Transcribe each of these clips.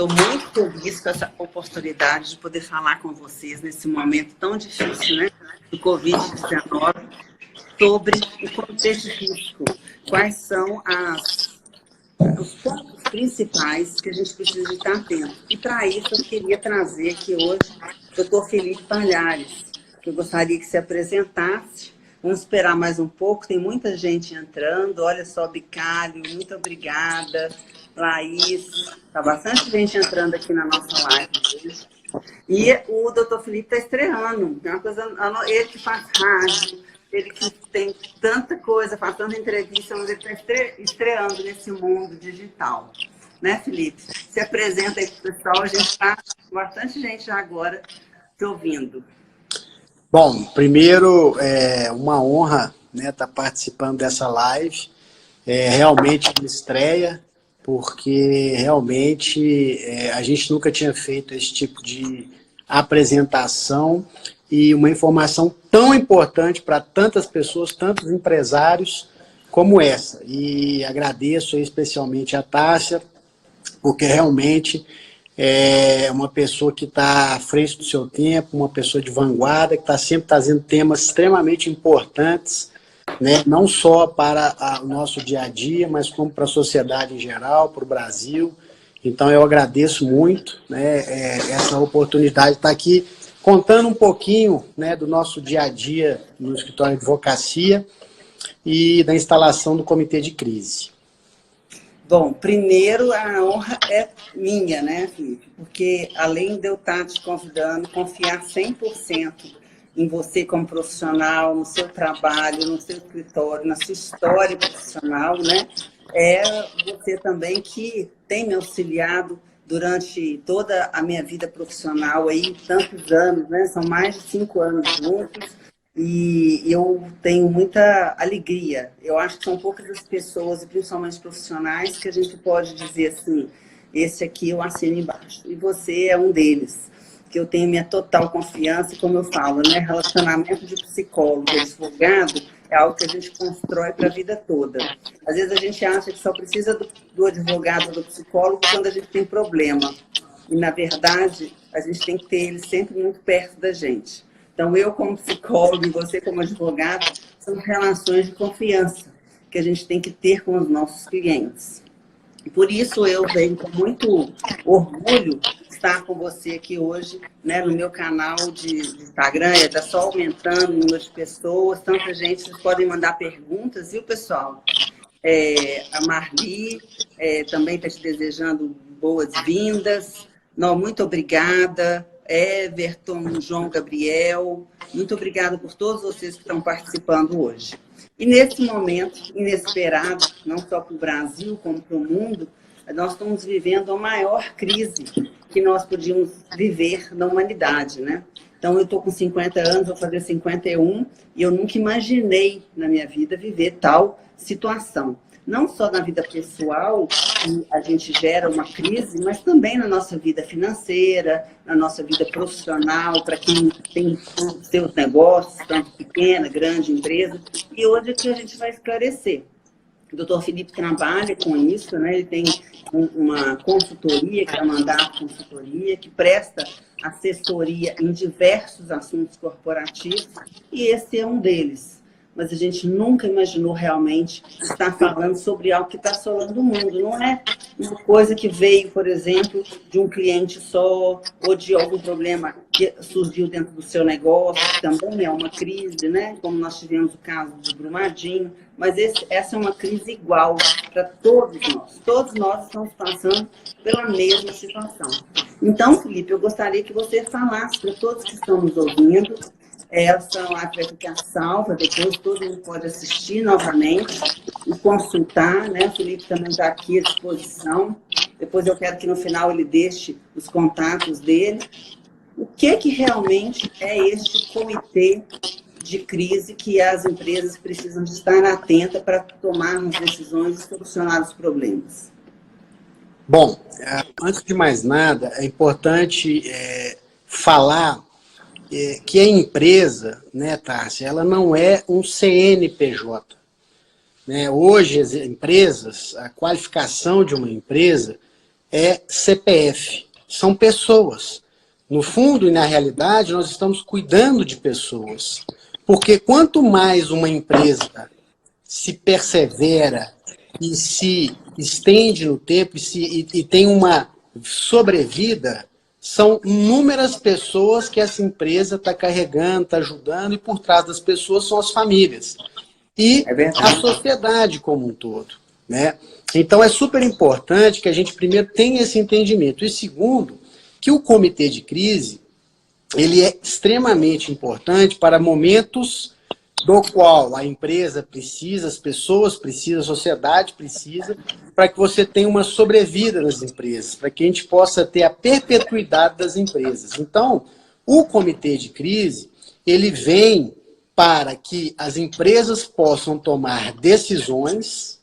Estou muito feliz com essa oportunidade de poder falar com vocês nesse momento tão difícil, né, do Covid-19, sobre o contexto de risco. Quais são os pontos principais que a gente precisa de estar atento. E para isso eu queria trazer aqui hoje o doutor Felipe Palhares, que eu gostaria que se apresentasse. Vamos esperar mais um pouco, tem muita gente entrando. Olha só, Bicalho, muito obrigada. Laís, está bastante gente entrando aqui na nossa live hoje. E o doutor Felipe está estreando, é uma coisa, ele que faz rádio, ele que tem tanta coisa, faz tanta entrevista, mas ele está estreando nesse mundo digital. Né, Felipe? Se apresenta aí para o pessoal, a gente está com bastante gente já agora te ouvindo. Bom, primeiro, é uma honra, né, estar participando dessa live. É realmente uma estreia, porque realmente a gente nunca tinha feito esse tipo de apresentação e uma informação tão importante para tantas pessoas, tantos empresários como essa. E agradeço especialmente a Tássia, porque realmente é uma pessoa que está à frente do seu tempo, uma pessoa de vanguarda, que está sempre trazendo temas extremamente importantes, né, não só para o nosso dia a dia, mas como para a sociedade em geral, para o Brasil. Então eu agradeço muito, né, essa oportunidade de estar aqui contando um pouquinho, né, do nosso dia a dia no escritório de advocacia e da instalação do comitê de crise. Bom, primeiro a honra é minha, né, Felipe? Porque além de eu estar te convidando, confiar 100% em você como profissional, no seu trabalho, no seu escritório, na sua história profissional, né? É você também que tem me auxiliado durante toda a minha vida profissional, aí, tantos anos, né? São mais de 5 anos juntos, e eu tenho muita alegria. Eu acho que são poucas as pessoas, e principalmente profissionais, que a gente pode dizer assim, esse aqui eu assino embaixo, e você é um deles, que eu tenho minha total confiança, e como eu falo, né, relacionamento de psicólogo e advogado é algo que a gente constrói para a vida toda. Às vezes a gente acha que só precisa do advogado, do psicólogo, quando a gente tem problema. E, na verdade, a gente tem que ter ele sempre muito perto da gente. Então, eu como psicólogo e você como advogado, são relações de confiança que a gente tem que ter com os nossos clientes. Por isso, eu venho com muito orgulho estar com você aqui hoje, né, no meu canal de Instagram. Está só aumentando o número de pessoas, tanta gente, vocês podem mandar perguntas, viu, pessoal? A Marli também está te desejando boas-vindas. Muito obrigada. Everton, João Gabriel, muito obrigada por todos vocês que estão participando hoje. E nesse momento inesperado, não só para o Brasil, como para o mundo, nós estamos vivendo a maior crise que nós podíamos viver na humanidade, né? Então, eu estou com 50 anos, vou fazer 51, e eu nunca imaginei na minha vida viver tal situação. Não só na vida pessoal, que a gente gera uma crise, mas também na nossa vida financeira, na nossa vida profissional, para quem tem seus negócios, tanto pequena, grande empresa. E hoje aqui a gente vai esclarecer. O doutor Felipe trabalha com isso, né? Ele tem uma consultoria, que é a Mandato Consultoria, que presta assessoria em diversos assuntos corporativos, e esse é um deles. Mas a gente nunca imaginou realmente estar falando sobre algo que está assolando o mundo. Não é uma coisa que veio, por exemplo, de um cliente só, ou de algum problema que surgiu dentro do seu negócio, que também é uma crise, né? Como nós tivemos o caso do Brumadinho. Mas essa é uma crise igual para todos nós. Todos nós estamos passando pela mesma situação. Então, Felipe, eu gostaria que você falasse para todos que estão nos ouvindo. Essa live vai ficar salva, depois todo mundo pode assistir novamente e consultar, né? O Felipe também está aqui à disposição. Depois eu quero que no final ele deixe os contatos dele. O que realmente é este comitê de crise que as empresas precisam de estar atentas para tomar as decisões e solucionar os problemas? Bom, antes de mais nada, é importante falar que a empresa, né, Tássia, ela não é um CNPJ. Né? Hoje, as empresas, a qualificação de uma empresa é CPF. São pessoas. No fundo e na realidade, nós estamos cuidando de pessoas. Porque quanto mais uma empresa se persevera e se estende no tempo e tem uma sobrevida, são inúmeras pessoas que essa empresa está carregando, está ajudando, e por trás das pessoas são as famílias. E a sociedade como um todo, né? Então é super importante que a gente primeiro tenha esse entendimento. E segundo, que o comitê de crise, ele é extremamente importante para momentos do qual a empresa precisa, as pessoas precisam, a sociedade precisa, para que você tenha uma sobrevida nas empresas, para que a gente possa ter a perpetuidade das empresas. Então, o comitê de crise, ele vem para que as empresas possam tomar decisões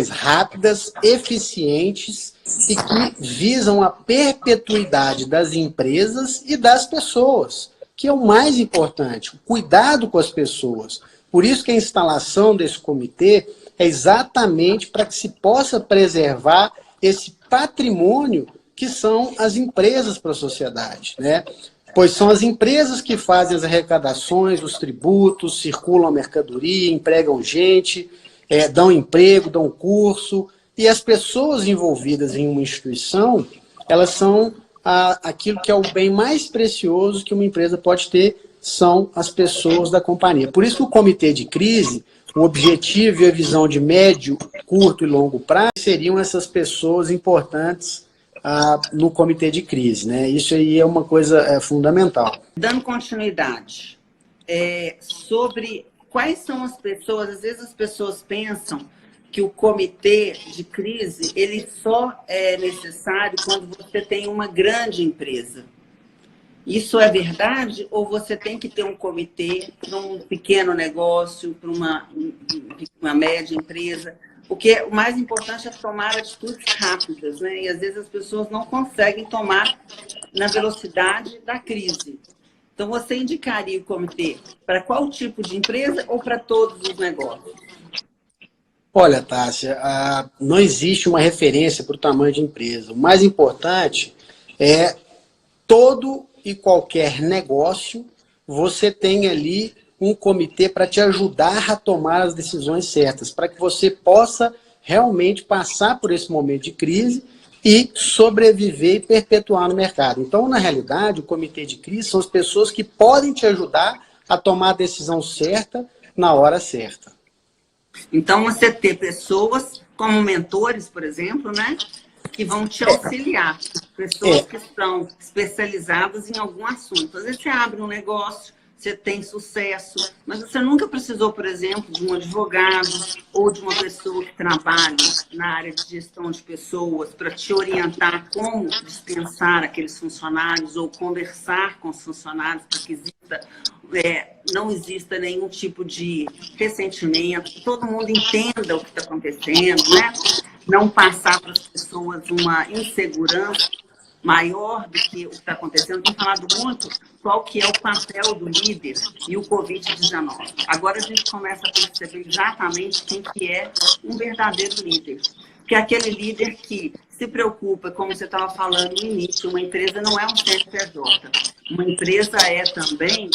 rápidas, eficientes e que visam a perpetuidade das empresas e das pessoas, que é o mais importante, o cuidado com as pessoas. Por isso que a instalação desse comitê é exatamente para que se possa preservar esse patrimônio que são as empresas para a sociedade, né? Pois são as empresas que fazem as arrecadações, os tributos, circulam a mercadoria, empregam gente, dão emprego, dão curso, e as pessoas envolvidas em uma instituição, elas são aquilo que é o bem mais precioso que uma empresa pode ter, são as pessoas da companhia. Por isso que o comitê de crise, o objetivo e a visão de médio, curto e longo prazo, seriam essas pessoas importantes no comitê de crise, né? Isso aí é uma coisa fundamental. Dando continuidade, sobre quais são as pessoas, às vezes as pessoas pensam que o comitê de crise, ele só é necessário quando você tem uma grande empresa. Isso é verdade? Ou você tem que ter um comitê para um pequeno negócio, para uma média empresa? Porque o mais importante é tomar atitudes rápidas, né? E às vezes as pessoas não conseguem tomar na velocidade da crise. Então, você indicaria o comitê para qual tipo de empresa ou para todos os negócios? Olha, Tássia, não existe uma referência para o tamanho de empresa. O mais importante é todo e qualquer negócio, você tem ali um comitê para te ajudar a tomar as decisões certas, para que você possa realmente passar por esse momento de crise e sobreviver e perpetuar no mercado. Então, na realidade, o comitê de crise são as pessoas que podem te ajudar a tomar a decisão certa na hora certa. Então, você ter pessoas como mentores, por exemplo, né, que vão te auxiliar. Pessoas que estão especializadas em algum assunto. Às vezes você abre um negócio, você tem sucesso, mas você nunca precisou, por exemplo, de um advogado ou de uma pessoa que trabalha na área de gestão de pessoas para te orientar como dispensar aqueles funcionários ou conversar com os funcionários para que não exista nenhum tipo de ressentimento, que todo mundo entenda o que está acontecendo, né? Não passar para as pessoas uma insegurança maior do que o que está acontecendo. Tem falado muito qual que é o papel do líder e o Covid-19. Agora a gente começa a perceber exatamente quem que é um verdadeiro líder. Que é aquele líder que se preocupa, como você estava falando no início, uma empresa não é um CNPJ. Uma empresa é também,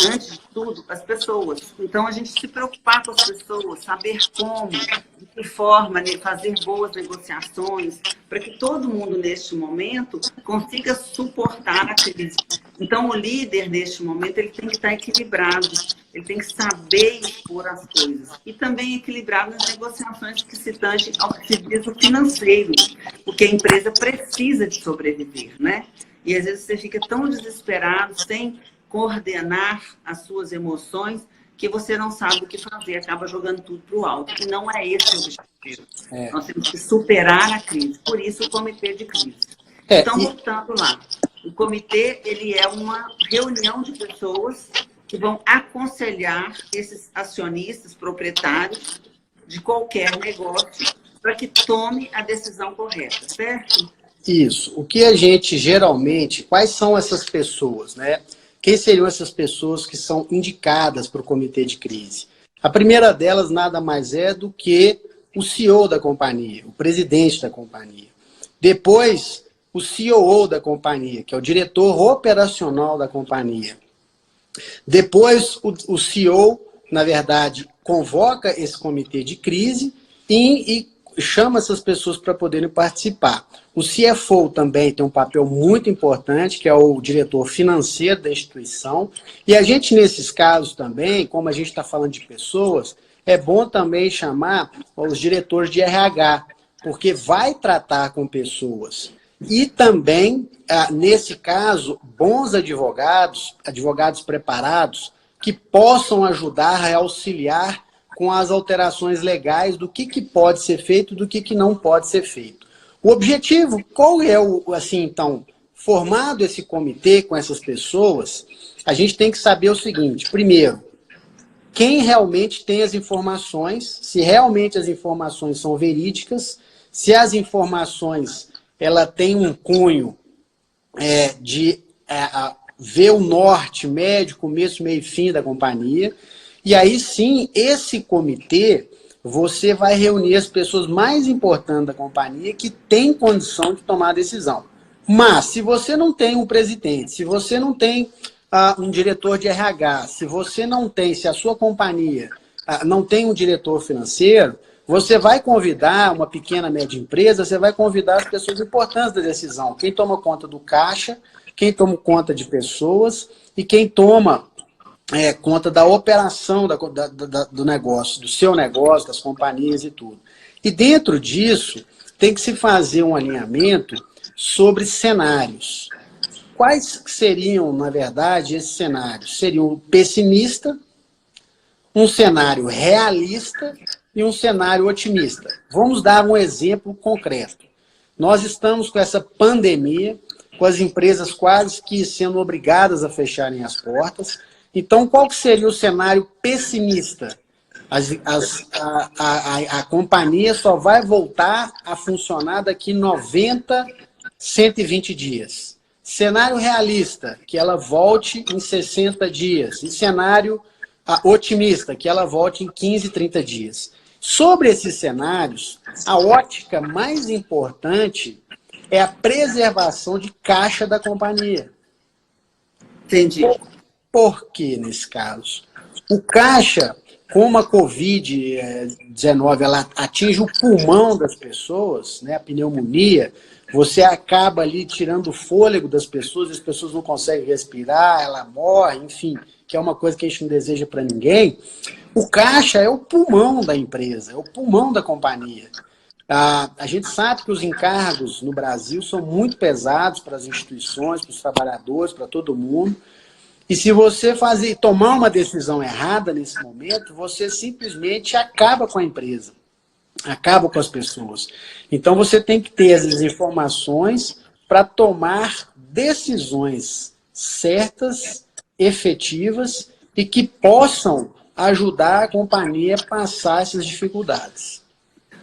antes de tudo, as pessoas. Então, a gente se preocupar com as pessoas, saber como, de que forma, né, fazer boas negociações, para que todo mundo, neste momento, consiga suportar a crise. Então, o líder, neste momento, ele tem que estar equilibrado, ele tem que saber expor as coisas. E também equilibrado nas negociações que se tangem ao que se diz o financeiro, porque a empresa precisa de sobreviver, né? E, às vezes, você fica tão desesperado, sem coordenar as suas emoções, que você não sabe o que fazer, acaba jogando tudo para o alto. E não é esse o objetivo. Nós temos que superar a crise. Por isso, o comitê de crise. Então, voltando lá. O comitê, ele é uma reunião de pessoas que vão aconselhar esses acionistas, proprietários de qualquer negócio, para que tome a decisão correta, certo? Isso. O que a gente geralmente... Quais são essas pessoas, né? Quem seriam essas pessoas que são indicadas para o comitê de crise? A primeira delas nada mais é do que o CEO da companhia, o presidente da companhia. Depois, o COO da companhia, que é o diretor operacional da companhia. Depois, o CEO, na verdade, convoca esse comitê de crise e chama essas pessoas para poderem participar. O CFO também tem um papel muito importante, que é o diretor financeiro da instituição. E a gente, nesses casos também, como a gente está falando de pessoas, é bom também chamar os diretores de RH, porque vai tratar com pessoas. E também, nesse caso, bons advogados, advogados preparados, que possam ajudar a auxiliar com as alterações legais do que pode ser feito e do que não pode ser feito. O objetivo, qual é assim, então, formado esse comitê com essas pessoas, a gente tem que saber o seguinte: primeiro, quem realmente tem as informações, se realmente as informações são verídicas, se as informações ela tem um cunho de ver o norte, médio, começo, meio e fim da companhia. E aí sim, esse comitê, você vai reunir as pessoas mais importantes da companhia que têm condição de tomar a decisão. Mas, se você não tem um presidente, se você não tem um diretor de RH, se a sua companhia não tem um diretor financeiro, você vai convidar uma pequena, média empresa, você vai convidar as pessoas importantes da decisão. Quem toma conta do caixa, quem toma conta de pessoas e quem toma conta da operação do negócio, do seu negócio, das companhias e tudo. E dentro disso, tem que se fazer um alinhamento sobre cenários. Quais seriam, na verdade, esses cenários? Seria um pessimista, um cenário realista e um cenário otimista. Vamos dar um exemplo concreto. Nós estamos com essa pandemia, com as empresas quase que sendo obrigadas a fecharem as portas. Então, qual que seria o cenário pessimista? A companhia só vai voltar a funcionar daqui 90, 120 dias. Cenário realista, que ela volte em 60 dias. E cenário otimista, que ela volte em 15, 30 dias. Sobre esses cenários, a ótica mais importante é a preservação de caixa da companhia. Entendi. Por que nesse caso? O caixa, como a Covid-19 ela atinge o pulmão das pessoas, né, a pneumonia, você acaba ali tirando o fôlego das pessoas, as pessoas não conseguem respirar, ela morre, enfim, que é uma coisa que a gente não deseja para ninguém. O caixa é o pulmão da empresa, é o pulmão da companhia. A gente sabe que os encargos no Brasil são muito pesados para as instituições, para os trabalhadores, para todo mundo. E se você tomar uma decisão errada nesse momento, você simplesmente acaba com a empresa, acaba com as pessoas. Então você tem que ter essas informações para tomar decisões certas, efetivas e que possam ajudar a companhia a passar essas dificuldades.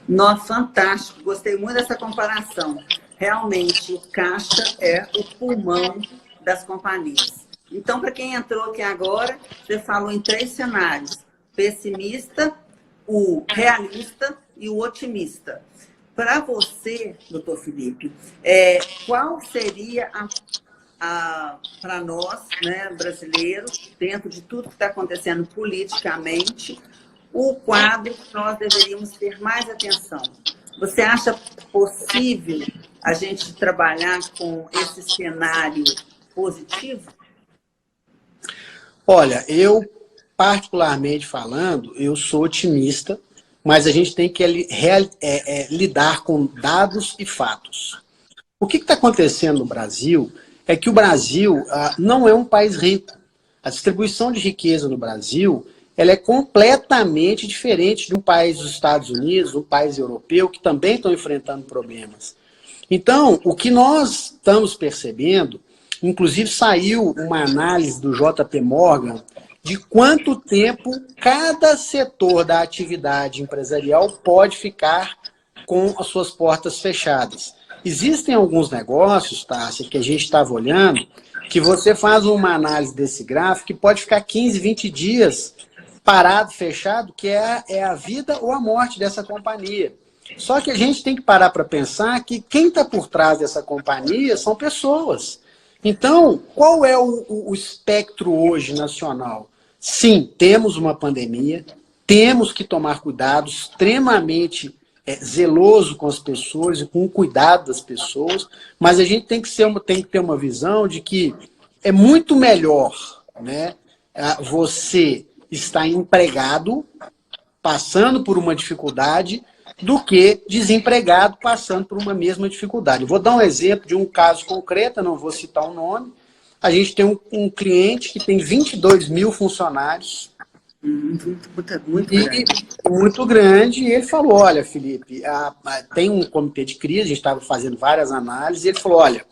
Nossa, fantástico. Gostei muito dessa comparação. Realmente, o caixa é o pulmão das companhias. Então, para quem entrou aqui agora, você falou em 3 cenários: pessimista, o realista e o otimista. Para você, doutor Felipe, qual seria para nós, né, brasileiros, dentro de tudo que está acontecendo politicamente, o quadro que nós deveríamos ter mais atenção? Você acha possível a gente trabalhar com esse cenário positivo? Olha, eu, particularmente falando, eu sou otimista, mas a gente tem que lidar com dados e fatos. O que está acontecendo no Brasil é que o Brasil não é um país rico. A distribuição de riqueza no Brasil ela é completamente diferente de um país dos Estados Unidos, um país europeu, que também estão enfrentando problemas. Então, o que nós estamos percebendo, inclusive saiu uma análise do JP Morgan, de quanto tempo cada setor da atividade empresarial pode ficar com as suas portas fechadas. Existem alguns negócios, Tássia, que a gente estava olhando, que você faz uma análise desse gráfico que pode ficar 15, 20 dias parado, fechado, que é a vida ou a morte dessa companhia. Só que a gente tem que parar para pensar que quem está por trás dessa companhia são pessoas. Então, qual é o espectro hoje nacional? Sim, temos uma pandemia, temos que tomar cuidado, extremamente zeloso com as pessoas e com o cuidado das pessoas, mas a gente tem que ter uma visão de que é muito melhor, né, você estar empregado, passando por uma dificuldade, do que desempregado passando por uma mesma dificuldade. Eu vou dar um exemplo de um caso concreto, não vou citar o nome. A gente tem um cliente que tem 22 mil funcionários. Muito grande. E ele falou, olha, Felipe, tem um comitê de crise, a gente estava fazendo várias análises, e ele falou, olha,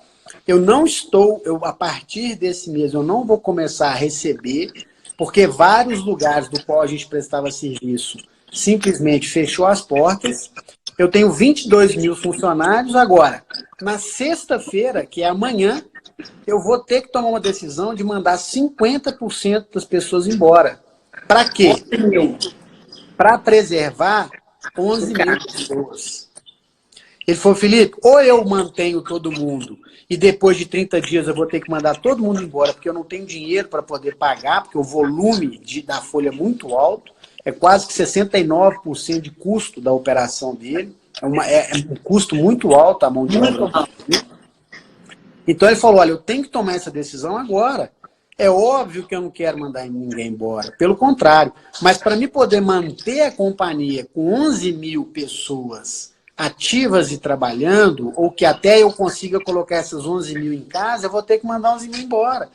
a partir desse mês, eu não vou começar a receber, porque vários lugares do qual a gente prestava serviço simplesmente fechou as portas. Eu tenho 22 mil funcionários. Agora, na sexta-feira, que é amanhã, eu vou ter que tomar uma decisão de mandar 50% das pessoas embora. Para quê? Para preservar 11 mil pessoas. Ele falou, Felipe, ou eu mantenho todo mundo e depois de 30 dias eu vou ter que mandar todo mundo embora porque eu não tenho dinheiro para poder pagar, porque o volume da folha é muito alto. É quase que 69% de custo da operação dele. É um custo muito alto a mão de obra. Então ele falou, olha, eu tenho que tomar essa decisão agora. É óbvio que eu não quero mandar ninguém embora. Pelo contrário. Mas para mim poder manter a companhia com 11 mil pessoas ativas e trabalhando, ou que até eu consiga colocar essas 11 mil em casa, eu vou ter que mandar 11 mil embora.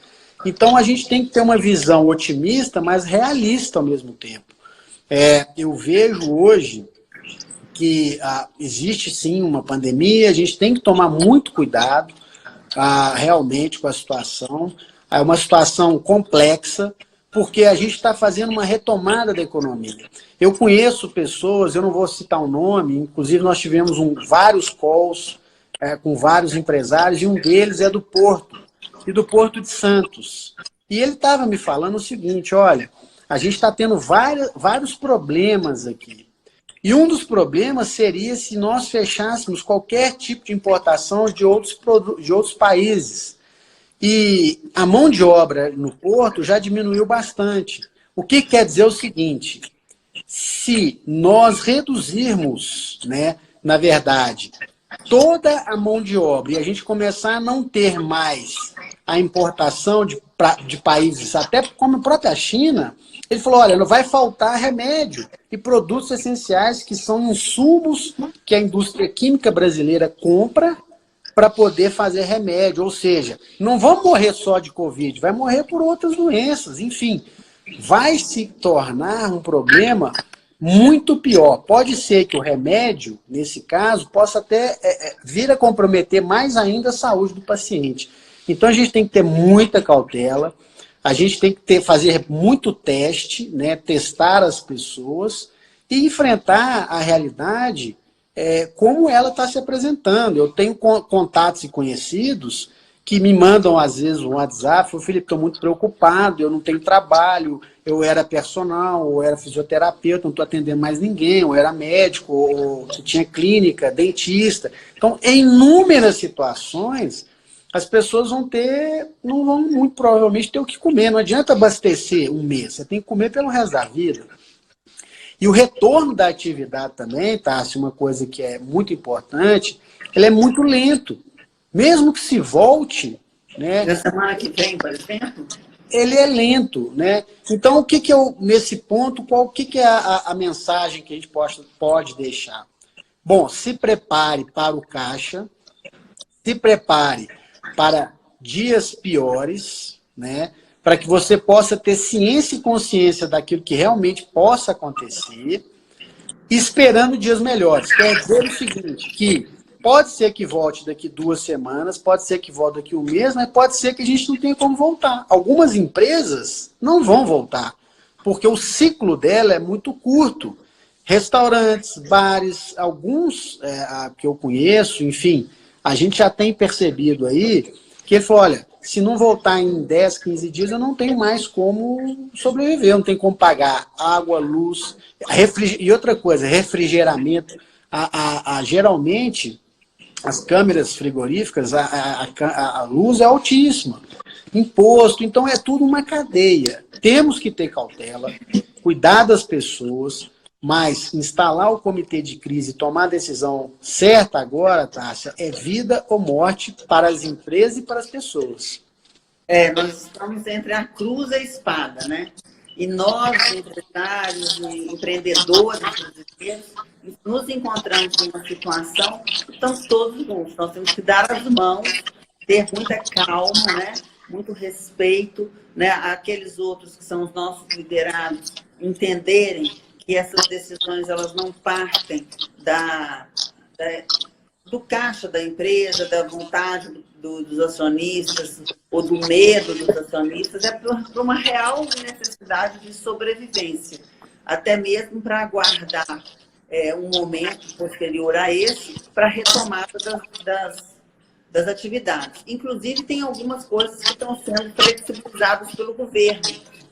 Então a gente tem que ter uma visão otimista, mas realista ao mesmo tempo. Eu vejo hoje que existe sim uma pandemia, a gente tem que tomar muito cuidado realmente com a situação. É uma situação complexa, porque a gente está fazendo uma retomada da economia. Eu conheço pessoas, eu não vou citar o nome, inclusive nós tivemos vários calls com vários empresários, e um deles é do Porto, e do Porto de Santos. E ele estava me falando o seguinte, olha, a gente está tendo vários problemas aqui. E um dos problemas seria se nós fechássemos qualquer tipo de importação de outros países. E a mão de obra no Porto já diminuiu bastante. O que quer dizer o seguinte, se nós reduzirmos, né, na verdade, toda a mão de obra e a gente começar a não ter mais a importação de países, até como a própria China, ele falou, olha, não vai faltar remédio e produtos essenciais que são insumos que a indústria química brasileira compra para poder fazer remédio. Ou seja, não vão morrer só de Covid, vai morrer por outras doenças. Enfim, vai se tornar um problema muito pior. Pode ser que o remédio, nesse caso, possa até vir a comprometer mais ainda a saúde do paciente. Então a gente tem que ter muita cautela. A gente tem que fazer muito teste, né, testar as pessoas e enfrentar a realidade como ela está se apresentando. Eu tenho contatos e conhecidos que me mandam, às vezes, um WhatsApp, falam, Felipe, estou muito preocupado, eu não tenho trabalho, eu era personal, ou era fisioterapeuta, não estou atendendo mais ninguém, ou era médico, ou tinha clínica, dentista. Então, em inúmeras situações, as pessoas não vão muito provavelmente ter o que comer. Não adianta abastecer um mês, você tem que comer pelo resto da vida. E o retorno da atividade também, Tassi, uma coisa que é muito importante, ele é muito lento. Mesmo que se volte, né? Na semana que vem, por exemplo? Ele é lento, né? Então, o que eu, nesse ponto, o que é a mensagem que a gente pode deixar? Bom, se prepare para o caixa, se prepare para dias piores, né? Para que você possa ter ciência e consciência daquilo que realmente possa acontecer, esperando dias melhores. Quer dizer o seguinte, que pode ser que volte daqui 2 semanas, pode ser que volte daqui 1 mês, mas pode ser que a gente não tenha como voltar. Algumas empresas não vão voltar, porque o ciclo dela é muito curto. Restaurantes, bares, alguns que eu conheço, enfim, a gente já tem percebido aí que ele falou, olha, se não voltar em 10, 15 dias, eu não tenho mais como sobreviver, eu não tenho como pagar água, luz, e outra coisa, refrigeramento. Geralmente, as câmeras frigoríficas, a luz é altíssima. Imposto, então é tudo uma cadeia. Temos que ter cautela, cuidar das pessoas, mas instalar o comitê de crise e tomar a decisão certa agora, Tássia, é vida ou morte para as empresas e para as pessoas. Nós estamos entre a cruz e a espada, né? E nós, empresários e empreendedores brasileiros, nos encontramos numa situação que estamos todos juntos. Nós temos que dar as mãos, ter muita calma, né? Muito respeito, né? Aqueles outros que são os nossos liderados, entenderem que essas decisões elas não partem do caixa da empresa, da vontade dos acionistas ou do medo dos acionistas, é por uma real necessidade de sobrevivência, até mesmo para aguardar um momento posterior a esse para a retomada das atividades. Inclusive, tem algumas coisas que estão sendo flexibilizadas pelo governo,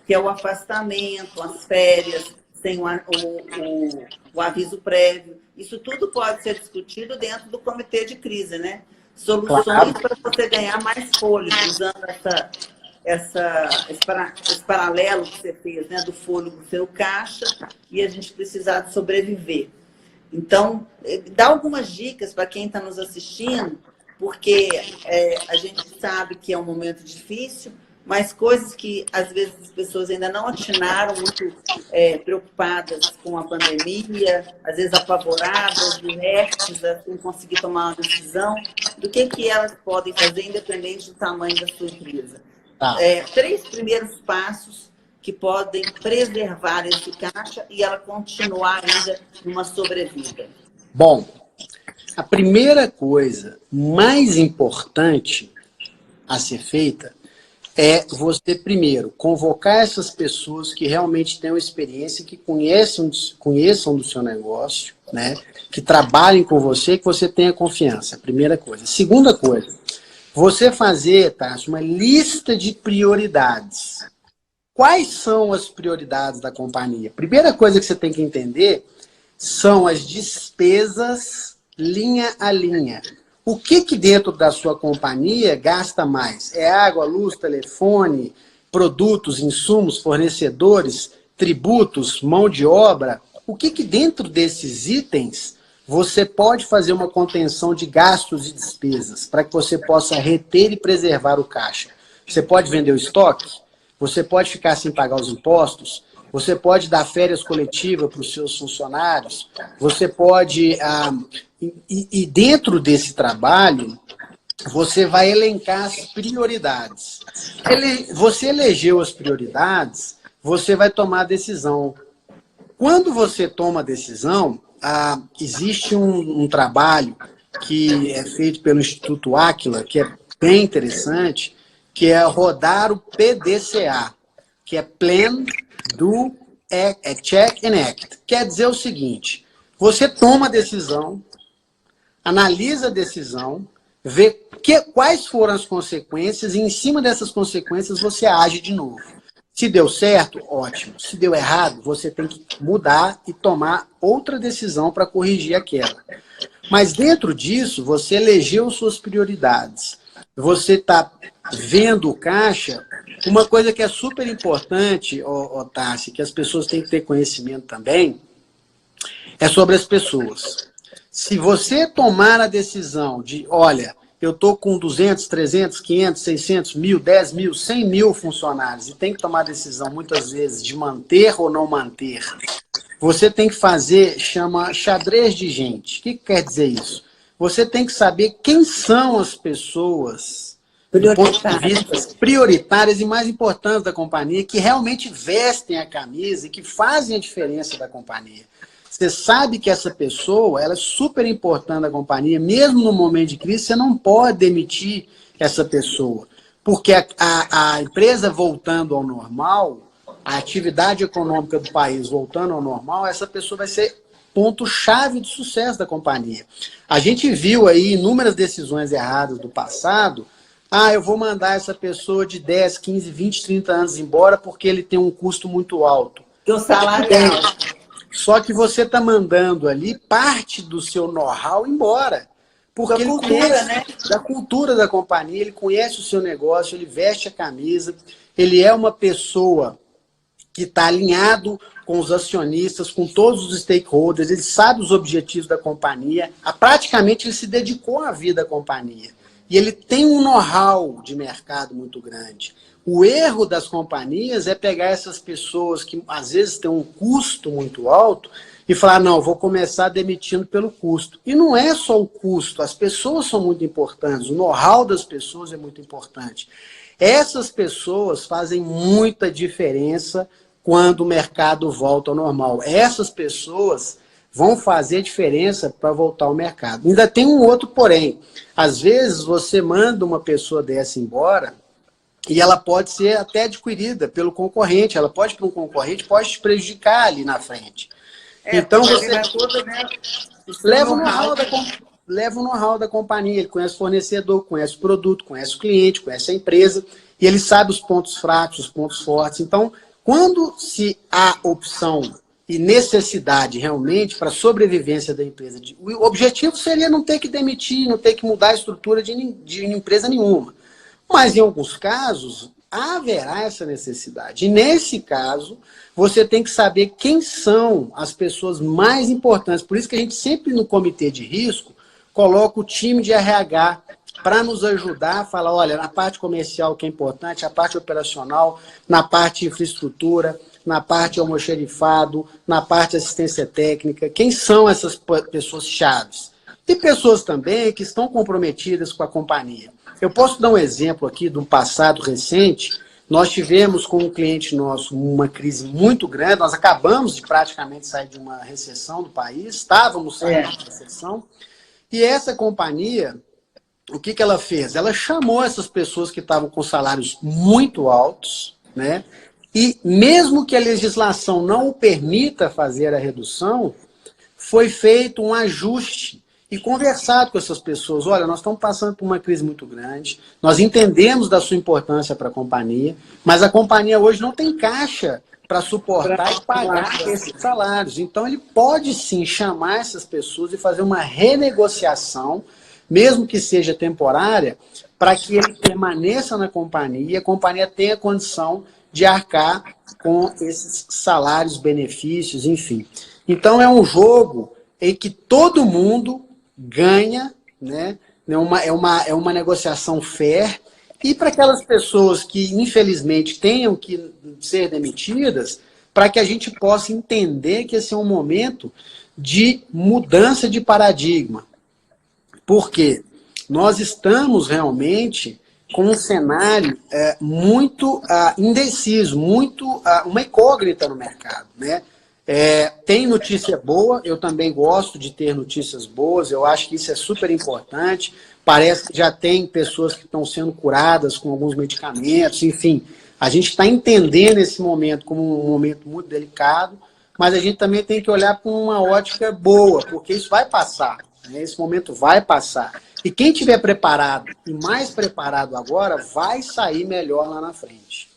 que é o afastamento, as férias, sem o aviso prévio. Isso tudo pode ser discutido dentro do comitê de crise, né? Soluções para você ganhar mais fôlego, usando esse paralelo que você fez, né? Do fôlego ser o caixa e a gente precisar de sobreviver. Então, dá algumas dicas para quem está nos assistindo, porque a gente sabe que é um momento difícil, mas coisas que, às vezes, as pessoas ainda não atinaram, muito preocupadas com a pandemia, às vezes apavoradas, inertes, sem conseguir tomar uma decisão, do que elas podem fazer, independente do tamanho da sua empresa. 3 primeiros passos que podem preservar esse caixa e ela continuar ainda numa sobrevida. Bom, a primeira coisa mais importante a ser feita é você, primeiro, convocar essas pessoas que realmente tenham experiência, que conheçam do seu negócio, né? Que trabalhem com você, que você tenha confiança. Primeira coisa. Segunda coisa, você fazer, Tássia, uma lista de prioridades. Quais são as prioridades da companhia? Primeira coisa que você tem que entender são as despesas linha a linha. O que dentro da sua companhia gasta mais? É água, luz, telefone, produtos, insumos, fornecedores, tributos, mão de obra? O que dentro desses itens você pode fazer uma contenção de gastos e despesas para que você possa reter e preservar o caixa? Você pode vender o estoque? Você pode ficar sem pagar os impostos? Você pode dar férias coletivas para os seus funcionários? Você pode... E dentro desse trabalho, você vai elencar as prioridades. Você elegeu as prioridades, você vai tomar a decisão. Quando você toma a decisão, existe um trabalho que é feito pelo Instituto Áquila, que é bem interessante, que é rodar o PDCA, que é Plan, Do, Check and Act. Quer dizer o seguinte, você toma a decisão, analisa a decisão, vê quais foram as consequências e em cima dessas consequências você age de novo. Se deu certo, ótimo. Se deu errado, você tem que mudar e tomar outra decisão para corrigir aquela. Mas dentro disso, você elegeu suas prioridades. Você está vendo o caixa. Uma coisa que é super importante, Tássia, que as pessoas têm que ter conhecimento também, é sobre as pessoas. Se você tomar a decisão de, olha, eu estou com 200, 300, 500, 600 mil, 10 mil, 100 mil funcionários e tem que tomar a decisão, muitas vezes, de manter ou não manter, você tem que fazer, chama xadrez de gente. O que quer dizer isso? Você tem que saber quem são as pessoas do ponto de vista prioritárias e mais importantes da companhia, que realmente vestem a camisa e que fazem a diferença da companhia. Você sabe que essa pessoa ela é super importante na companhia, mesmo no momento de crise, você não pode demitir essa pessoa. Porque a empresa voltando ao normal, a atividade econômica do país voltando ao normal, essa pessoa vai ser ponto-chave de sucesso da companhia. A gente viu aí inúmeras decisões erradas do passado. Eu vou mandar essa pessoa de 10, 15, 20, 30 anos embora porque ele tem um custo muito alto. E o salário é alto. Só que você está mandando ali parte do seu know-how embora. Porque ele conhece, né? Da cultura da companhia, ele conhece o seu negócio, ele veste a camisa, ele é uma pessoa que está alinhado com os acionistas, com todos os stakeholders, ele sabe os objetivos da companhia, praticamente ele se dedicou à vida da companhia. E ele tem um know-how de mercado muito grande. O erro das companhias é pegar essas pessoas que às vezes têm um custo muito alto e falar, não, vou começar demitindo pelo custo. E não é só o custo, as pessoas são muito importantes, o know-how das pessoas é muito importante. Essas pessoas fazem muita diferença quando o mercado volta ao normal. Essas pessoas vão fazer diferença para voltar ao mercado. Ainda tem um outro porém. Às vezes você manda uma pessoa dessa embora e ela pode ser até adquirida pelo concorrente. Ela pode ir para um concorrente, pode te prejudicar ali na frente. Então você leva o know-how da companhia, ele conhece o fornecedor, conhece o produto, conhece o cliente, conhece a empresa, e ele sabe os pontos fracos, os pontos fortes. Então, quando se há opção e necessidade realmente para a sobrevivência da empresa, o objetivo seria não ter que demitir, não ter que mudar a estrutura de empresa nenhuma. Mas, em alguns casos, haverá essa necessidade. E, nesse caso, você tem que saber quem são as pessoas mais importantes. Por isso que a gente sempre, no comitê de risco, coloca o time de RH para nos ajudar a falar, olha, na parte comercial que é importante, a parte operacional, na parte de infraestrutura, na parte almoxerifado, na parte de assistência técnica, quem são essas pessoas chaves? E pessoas também que estão comprometidas com a companhia. Eu posso dar um exemplo aqui de um passado recente. Nós tivemos com um cliente nosso uma crise muito grande, nós acabamos de praticamente sair de uma recessão do país, estávamos saindo de recessão, e essa companhia, o que ela fez? Ela chamou essas pessoas que estavam com salários muito altos, né? E mesmo que a legislação não o permita fazer a redução, foi feito um ajuste e conversado com essas pessoas. Olha, nós estamos passando por uma crise muito grande, nós entendemos da sua importância para a companhia, mas a companhia hoje não tem caixa para suportar e pagar esses salários. Então, ele pode sim chamar essas pessoas e fazer uma renegociação, mesmo que seja temporária, para que ele permaneça na companhia e a companhia tenha condição de arcar com esses salários, benefícios, enfim. Então, é um jogo em que todo mundo ganha, né? É uma negociação fair. E para aquelas pessoas que, infelizmente, tenham que ser demitidas, para que a gente possa entender que esse é um momento de mudança de paradigma. Porque nós estamos realmente com um cenário muito indeciso, muito uma incógnita no mercado, né? Tem notícia boa, eu também gosto de ter notícias boas, eu acho que isso é super importante. Parece que já tem pessoas que estão sendo curadas com alguns medicamentos, enfim. A gente está entendendo esse momento como um momento muito delicado, mas a gente também tem que olhar com uma ótica boa, porque isso vai passar, né? Esse momento vai passar. E quem estiver preparado, e mais preparado agora, vai sair melhor lá na frente.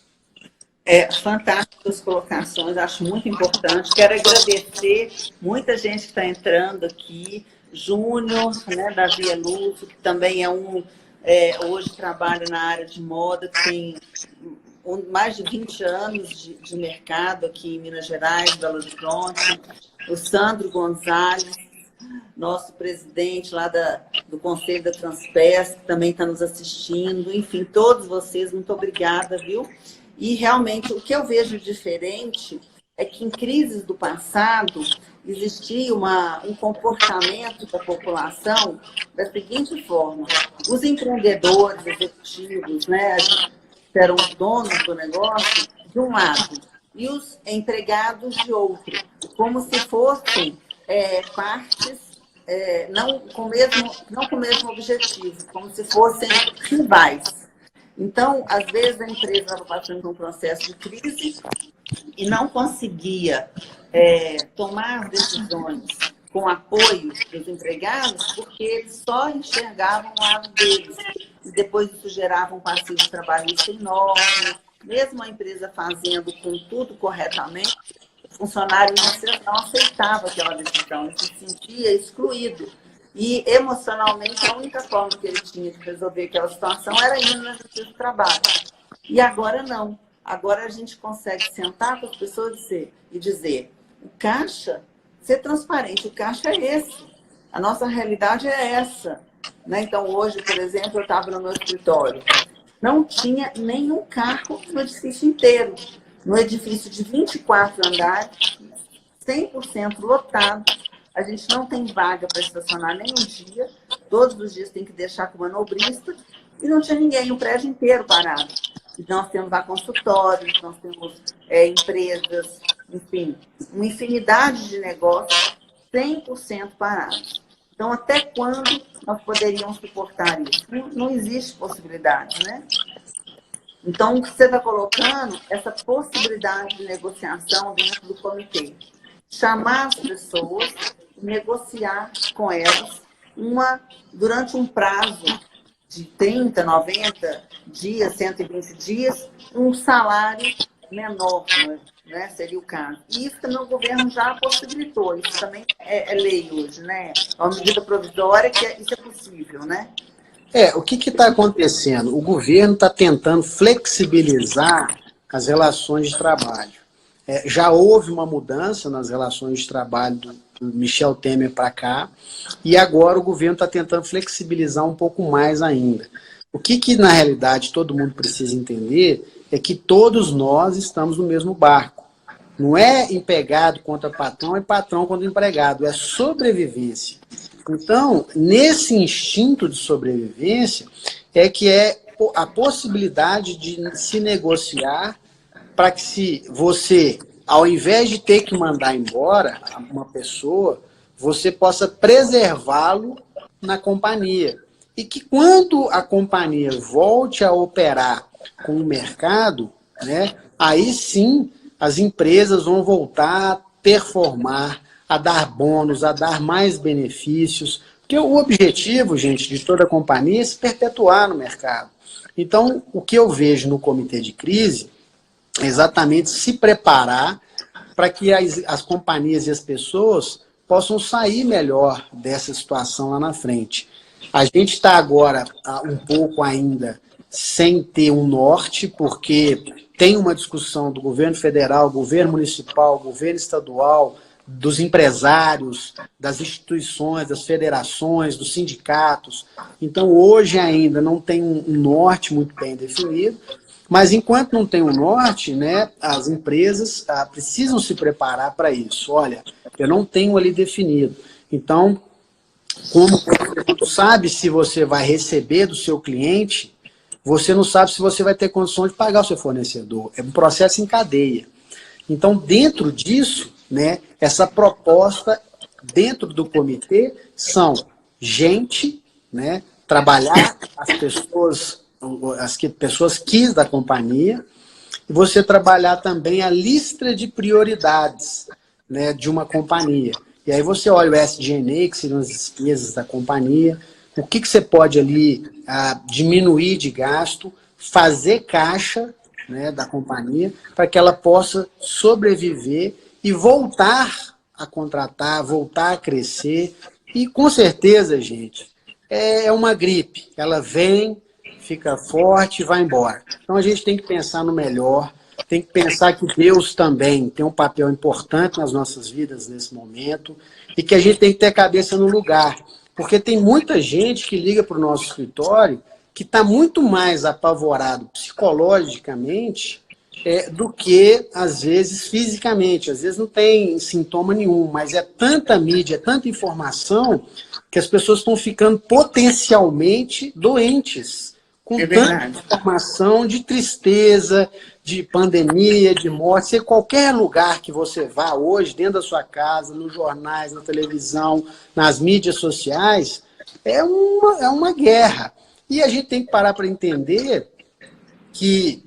Fantásticas colocações, acho muito importante. Quero agradecer muita gente que está entrando aqui. Júnior, né, da Via Lúcio, que também hoje trabalha na área de moda, que tem mais de 20 anos de mercado aqui em Minas Gerais, Belo Horizonte. O Sandro Gonzalez, nosso presidente lá do Conselho da Transpes, que também está nos assistindo. Enfim, todos vocês, muito obrigada, viu? E realmente o que eu vejo diferente é que em crises do passado existia um comportamento da população da seguinte forma: os empreendedores executivos, né, que eram os donos do negócio, de um lado, e os empregados de outro, como se fossem partes não com o mesmo objetivo, como se fossem rivais. Então, às vezes, a empresa estava passando por um processo de crise e não conseguia tomar decisões com apoio dos empregados, porque eles só enxergavam o lado deles. E depois isso gerava um passivo trabalhista enorme. Mesmo a empresa fazendo com tudo corretamente, funcionário não aceitava aquela decisão, ele se sentia excluído. E, emocionalmente, a única forma que ele tinha de resolver aquela situação era ir na justiça do trabalho. E agora não. Agora a gente consegue sentar com as pessoas e dizer, o caixa, ser transparente, o caixa é esse. A nossa realidade é essa. Né? Então, hoje, por exemplo, eu estava no meu escritório. Não tinha nenhum carro no edifício inteiro. No edifício de 24 andares, 100% lotado. A gente não tem vaga para estacionar nenhum dia. Todos os dias tem que deixar com o manobrista. E não tinha ninguém, o prédio inteiro parado. E nós temos lá consultórios, nós temos empresas, enfim, uma infinidade de negócios 100% parados. Então, até quando nós poderíamos suportar isso? Não existe possibilidade, né? Então, o que você está colocando, essa possibilidade de negociação dentro do comitê. Chamar as pessoas, negociar com elas durante um prazo de 30, 90 dias, 120 dias, um salário menor, né? Seria o caso. E isso também o governo já possibilitou, isso também é lei hoje, né? É uma medida provisória que isso é possível, né? O que está acontecendo? O governo está tentando flexibilizar as relações de trabalho. Já houve uma mudança nas relações de trabalho do Michel Temer para cá, e agora o governo está tentando flexibilizar um pouco mais ainda. O que na realidade todo mundo precisa entender é que todos nós estamos no mesmo barco. Não é empregado contra patrão, é patrão contra empregado, é sobrevivência. Então, nesse instinto de sobrevivência, é que é a possibilidade de se negociar para que se você, ao invés de ter que mandar embora uma pessoa, você possa preservá-lo na companhia. E que quando a companhia volte a operar com o mercado, né, aí sim as empresas vão voltar a performar, a dar bônus, a dar mais benefícios. Porque o objetivo, gente, de toda a companhia é se perpetuar no mercado. Então, o que eu vejo no comitê de crise é exatamente se preparar para que as companhias e as pessoas possam sair melhor dessa situação lá na frente. A gente está agora um pouco ainda sem ter um norte, porque tem uma discussão do governo federal, governo municipal, governo estadual, dos empresários, das instituições, das federações, dos sindicatos. Então, hoje ainda não tem um norte muito bem definido, mas enquanto não tem um norte, né, as empresas precisam se preparar para isso. Olha, eu não tenho ali definido. Então, como você não sabe se você vai receber do seu cliente, você não sabe se você vai ter condições de pagar o seu fornecedor. É um processo em cadeia. Então, dentro disso, né, essa proposta dentro do comitê são gente, né, trabalhar as pessoas quis da companhia, e você trabalhar também a lista de prioridades, né, de uma companhia. E aí você olha o SG&A, que seriam as despesas da companhia, o que você pode ali diminuir de gasto, fazer caixa, né, da companhia, para que ela possa sobreviver e voltar a contratar, voltar a crescer. E com certeza, gente, é uma gripe. Ela vem, fica forte e vai embora. Então a gente tem que pensar no melhor, tem que pensar que Deus também tem um papel importante nas nossas vidas nesse momento e que a gente tem que ter a cabeça no lugar. Porque tem muita gente que liga para o nosso escritório que está muito mais apavorado psicologicamente do que, às vezes, fisicamente. Às vezes não tem sintoma nenhum, mas é tanta mídia, é tanta informação que as pessoas estão ficando potencialmente doentes. Com tanta informação de tristeza, de pandemia, de morte. Se qualquer lugar que você vá hoje, dentro da sua casa, nos jornais, na televisão, nas mídias sociais, é uma guerra. E a gente tem que parar para entender que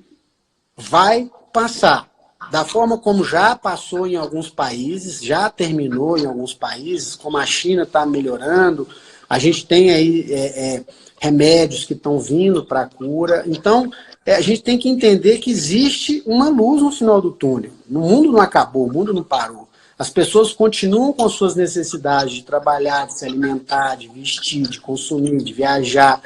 vai passar. Da forma como já passou em alguns países, já terminou em alguns países, como a China está melhorando, A gente tem aí remédios que estão vindo para a cura. Então, a gente tem que entender que existe uma luz no final do túnel. O mundo não acabou, o mundo não parou. As pessoas continuam com suas necessidades de trabalhar, de se alimentar, de vestir, de consumir, de viajar.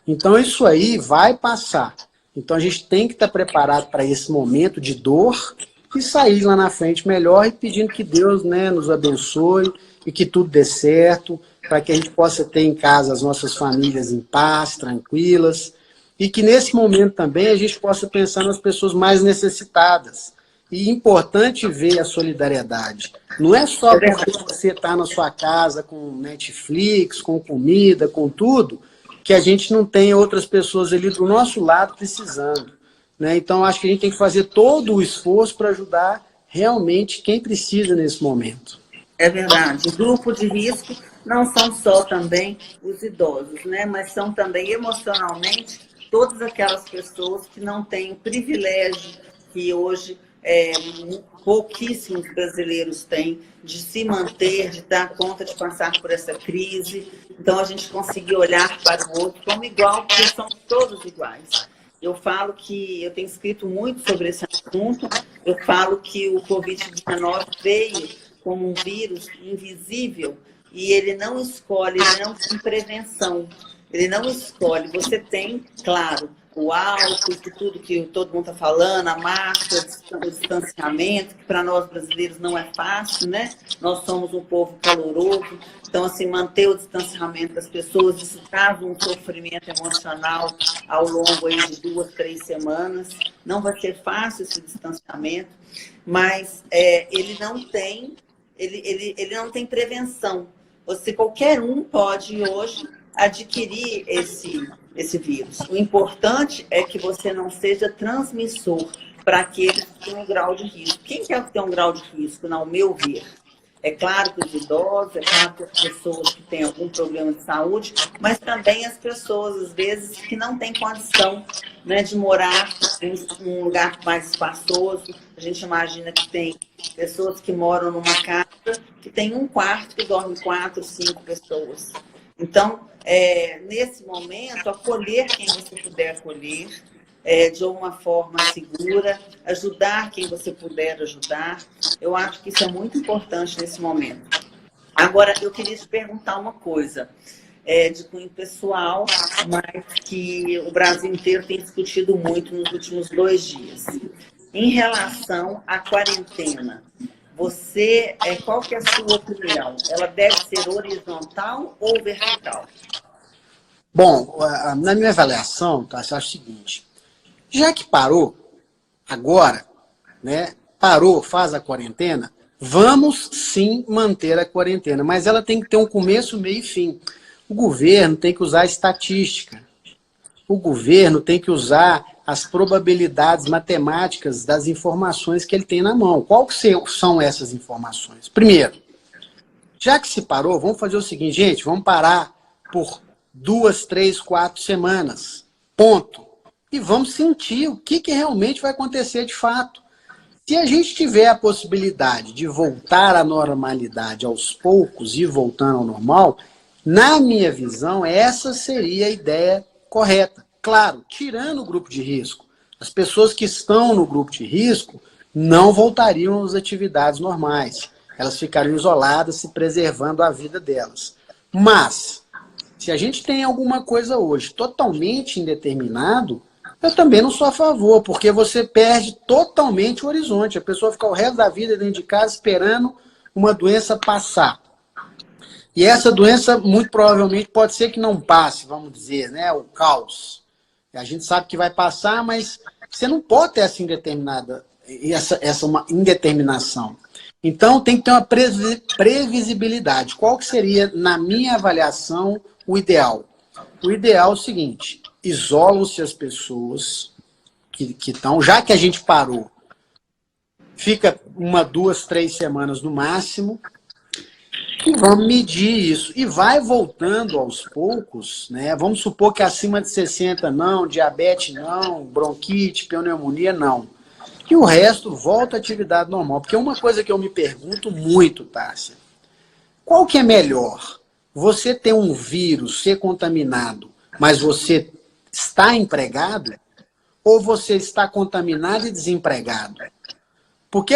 Então, isso aí vai passar. Então, a gente tem que estar preparado para esse momento de dor e sair lá na frente melhor e pedindo que Deus, né, nos abençoe e que tudo dê certo, para que a gente possa ter em casa as nossas famílias em paz, tranquilas, e que nesse momento também a gente possa pensar nas pessoas mais necessitadas. E importante ver a solidariedade. Não é só porque você está na sua casa com Netflix, com comida, com tudo, que a gente não tem outras pessoas ali do nosso lado precisando. Né? Então, acho que a gente tem que fazer todo o esforço para ajudar realmente quem precisa nesse momento. É verdade. O grupo de risco não são só também os idosos, né? Mas são também emocionalmente todas aquelas pessoas que não têm o privilégio que hoje pouquíssimos brasileiros têm de se manter, de dar conta de passar por essa crise. Então, a gente conseguir olhar para o outro como igual, porque são todos iguais. Eu falo que, eu tenho escrito muito sobre esse assunto, eu falo que o Covid-19 veio como um vírus invisível e ele não escolhe, ele não tem prevenção, ele não escolhe. Você tem, claro, o álcool, tudo que todo mundo está falando, a máscara, o distanciamento, que para nós brasileiros não é fácil, né? Nós somos um povo caloroso, então, assim, manter o distanciamento das pessoas, isso traz um sofrimento emocional ao longo aí de 2, 3 semanas. Não vai ser fácil esse distanciamento, mas ele não tem prevenção. Qualquer um pode hoje adquirir esse vírus. O importante é que você não seja transmissor para aqueles que têm um grau de risco. Quem quer ter um grau de risco, ao meu ver? É claro que os idosos, é claro que as pessoas que têm algum problema de saúde, mas também as pessoas, às vezes, que não têm condição, né, de morar em um lugar mais espaçoso. A gente imagina que tem pessoas que moram numa casa que tem um quarto que dorme 4, 5 pessoas. Então, nesse momento, acolher quem você puder acolher, de uma forma segura, ajudar quem você puder ajudar. Eu acho que isso é muito importante nesse momento. Agora, eu queria te perguntar uma coisa, de cunho pessoal, mas que o Brasil inteiro tem discutido muito nos últimos 2 dias. Em relação à quarentena, qual que é a sua opinião? Ela deve ser horizontal ou vertical? Bom, na minha avaliação, tá, eu acho o seguinte, já que parou, agora, né, parou, faz a quarentena, vamos sim manter a quarentena, mas ela tem que ter um começo, meio e fim. O governo tem que usar estatística, o governo tem que usar as probabilidades matemáticas das informações que ele tem na mão. Qual que são essas informações? Primeiro, já que se parou, vamos fazer o seguinte, gente, vamos parar por 2, 3, 4 semanas, ponto. E vamos sentir o que realmente vai acontecer de fato. Se a gente tiver a possibilidade de voltar à normalidade aos poucos e voltando ao normal, na minha visão, essa seria a ideia correta. Claro, tirando o grupo de risco. As pessoas que estão no grupo de risco não voltariam às atividades normais. Elas ficariam isoladas, se preservando a vida delas. Mas, se a gente tem alguma coisa hoje totalmente indeterminado, eu também não sou a favor, porque você perde totalmente o horizonte. A pessoa fica o resto da vida dentro de casa esperando uma doença passar. E essa doença, muito provavelmente, pode ser que não passe, vamos dizer, né? O caos. A gente sabe que vai passar, mas você não pode ter essa uma indeterminação. Então, tem que ter uma previsibilidade. Qual que seria, na minha avaliação, o ideal? O ideal é o seguinte, isolam-se as pessoas que estão, já que a gente parou, fica 1, 2, 3 semanas no máximo, e vamos medir isso. E vai voltando aos poucos, né? Vamos supor que acima de 60 não, diabetes não, bronquite, pneumonia não. E o resto volta à atividade normal. Porque uma coisa que eu me pergunto muito, Tássia, qual que é melhor? você ter um vírus, ser contaminado, mas você está empregado, ou você está contaminado e desempregado? Porque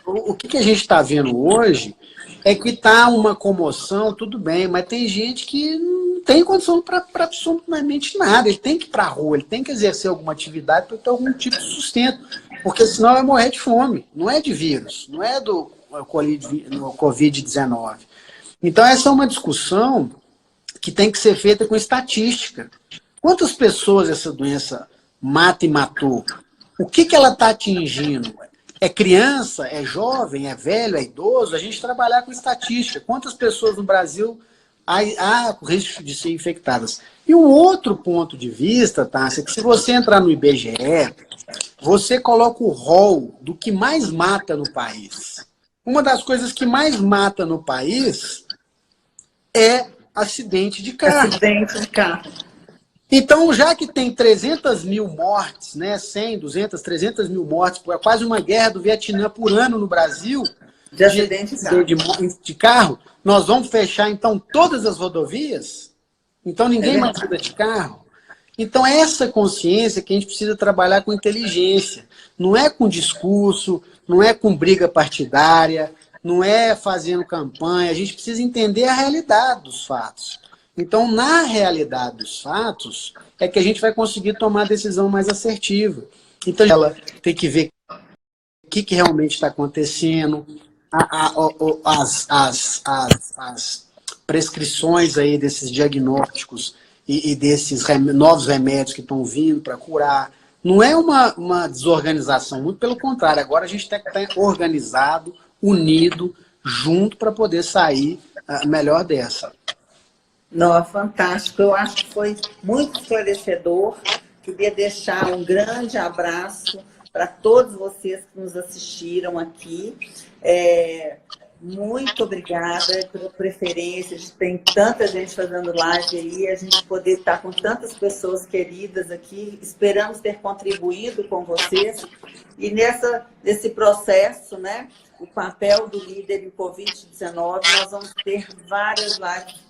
o que a gente está vendo hoje é que está uma comoção, tudo bem, mas tem gente que não tem condição para absolutamente nada. Ele tem que ir para a rua, ele tem que exercer alguma atividade para ter algum tipo de sustento, porque senão vai morrer de fome. Não é de vírus, não é do Covid-19. Então, essa é uma discussão que tem que ser feita com estatística. Quantas pessoas essa doença mata e matou? O que ela está atingindo? É criança, é jovem, é velho, é idoso? A gente trabalhar com estatística. Quantas pessoas no Brasil há o risco de ser infectadas? E um outro ponto de vista, Tássia, é que se você entrar no IBGE, você coloca o rol do que mais mata no país. Uma das coisas que mais mata no país é acidente de carro. Acidente de carro. Então, já que tem 300 mil mortes, né, 100, 200, 300 mil mortes, é quase uma guerra do Vietnã por ano no Brasil, de acidente de carro, nós vamos fechar, então, todas as rodovias? Então, ninguém mais anda de carro? Então, essa consciência que a gente precisa trabalhar com inteligência. Não é com discurso, não é com briga partidária, não é fazendo campanha. A gente precisa entender a realidade dos fatos. Então, na realidade dos fatos, é que a gente vai conseguir tomar a decisão mais assertiva. Então, ela tem que ver o que realmente está acontecendo, as prescrições aí desses diagnósticos e desses novos remédios que estão vindo para curar. Não é uma desorganização, muito pelo contrário. Agora a gente tem que estar organizado, unido, junto para poder sair melhor dessa. Não, é fantástico. Eu acho que foi muito esclarecedor. Queria deixar um grande abraço para todos vocês que nos assistiram aqui. Muito obrigada pela preferência de ter tanta gente fazendo live aí, a gente poder estar com tantas pessoas queridas aqui. Esperamos ter contribuído com vocês. E nesse processo, né, o papel do líder em Covid-19, nós vamos ter várias lives,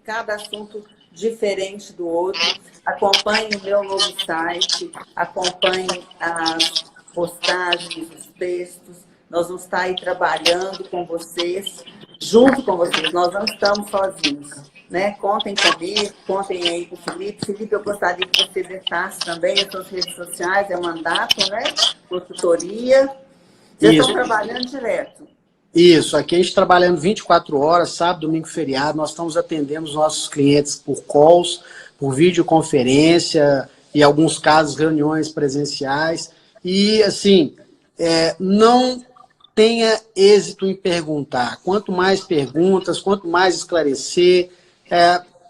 cada assunto diferente do outro. Acompanhe o meu novo site, acompanhe as postagens, os textos. Nós vamos estar aí trabalhando com vocês, junto com vocês. Nós não estamos sozinhos, né? Contem comigo, contem aí com o Felipe. Felipe, eu gostaria que você deixasse também as suas redes sociais, é mandato, né? Consultoria. Vocês estão trabalhando direto. Isso, aqui a gente trabalhando 24 horas, sábado, domingo, feriado. Nós estamos atendendo os nossos clientes por calls, por videoconferência e, em alguns casos, reuniões presenciais. E, assim, não tenha êxito em perguntar. Quanto mais perguntas, quanto mais esclarecer,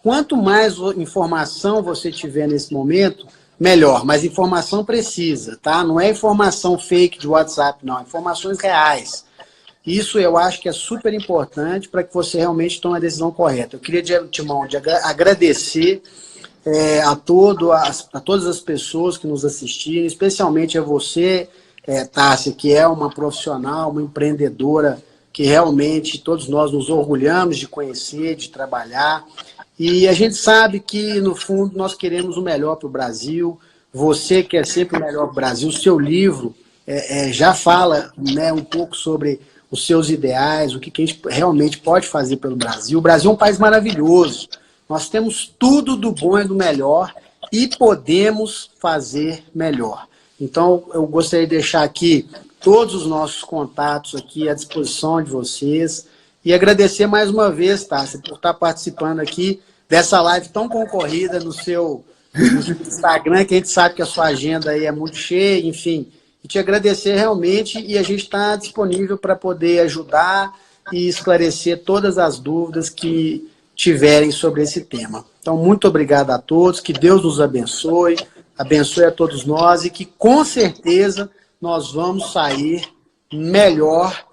quanto mais informação você tiver nesse momento, melhor. Mas informação precisa, tá? Não é informação fake de WhatsApp, não. Informações reais. Isso eu acho que é super importante para que você realmente tome a decisão correta. Eu queria, de antemão, agradecer a todas as pessoas que nos assistiram, especialmente a você, Tássia, que é uma profissional, uma empreendedora, que realmente todos nós nos orgulhamos de conhecer, de trabalhar. E a gente sabe que, no fundo, nós queremos o melhor para o Brasil. Você quer sempre o melhor para o Brasil. O seu livro já fala, né, um pouco sobre os seus ideais, o que a gente realmente pode fazer pelo Brasil. O Brasil é um país maravilhoso. Nós temos tudo do bom e do melhor e podemos fazer melhor. Então, eu gostaria de deixar aqui todos os nossos contatos aqui à disposição de vocês e agradecer mais uma vez, Tássia, por estar participando aqui dessa live tão concorrida no seu Instagram, que a gente sabe que a sua agenda aí é muito cheia, enfim. E te agradecer realmente, e a gente está disponível para poder ajudar e esclarecer todas as dúvidas que tiverem sobre esse tema. Então, muito obrigado a todos, que Deus nos abençoe a todos nós e que, com certeza, nós vamos sair melhor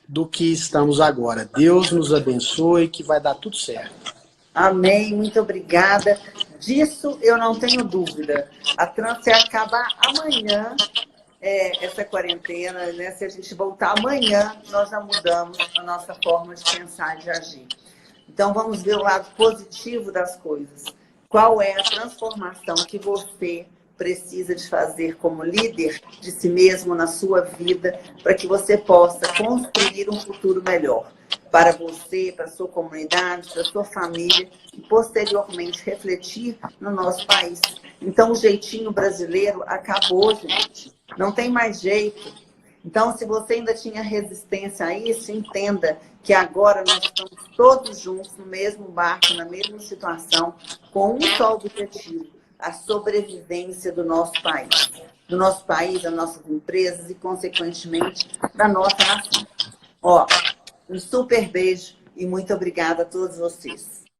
do que estamos agora. Deus nos abençoe, que vai dar tudo certo. Amém, muito obrigada. Disso eu não tenho dúvida. A Trans vai acabar amanhã, essa quarentena, né? Se a gente voltar amanhã, nós já mudamos a nossa forma de pensar e de agir. Então, vamos ver o lado positivo das coisas. Qual é a transformação que você precisa de fazer como líder de si mesmo na sua vida para que você possa construir um futuro melhor para você, para a sua comunidade, para a sua família e, posteriormente, refletir no nosso país. Então, o jeitinho brasileiro acabou, gente. Não tem mais jeito. Então, se você ainda tinha resistência a isso, entenda que agora nós estamos todos juntos no mesmo barco, na mesma situação, com um só objetivo, a sobrevivência do nosso país. Do nosso país, das nossas empresas e, consequentemente, da nossa nação. Ó, um super beijo e muito obrigada a todos vocês.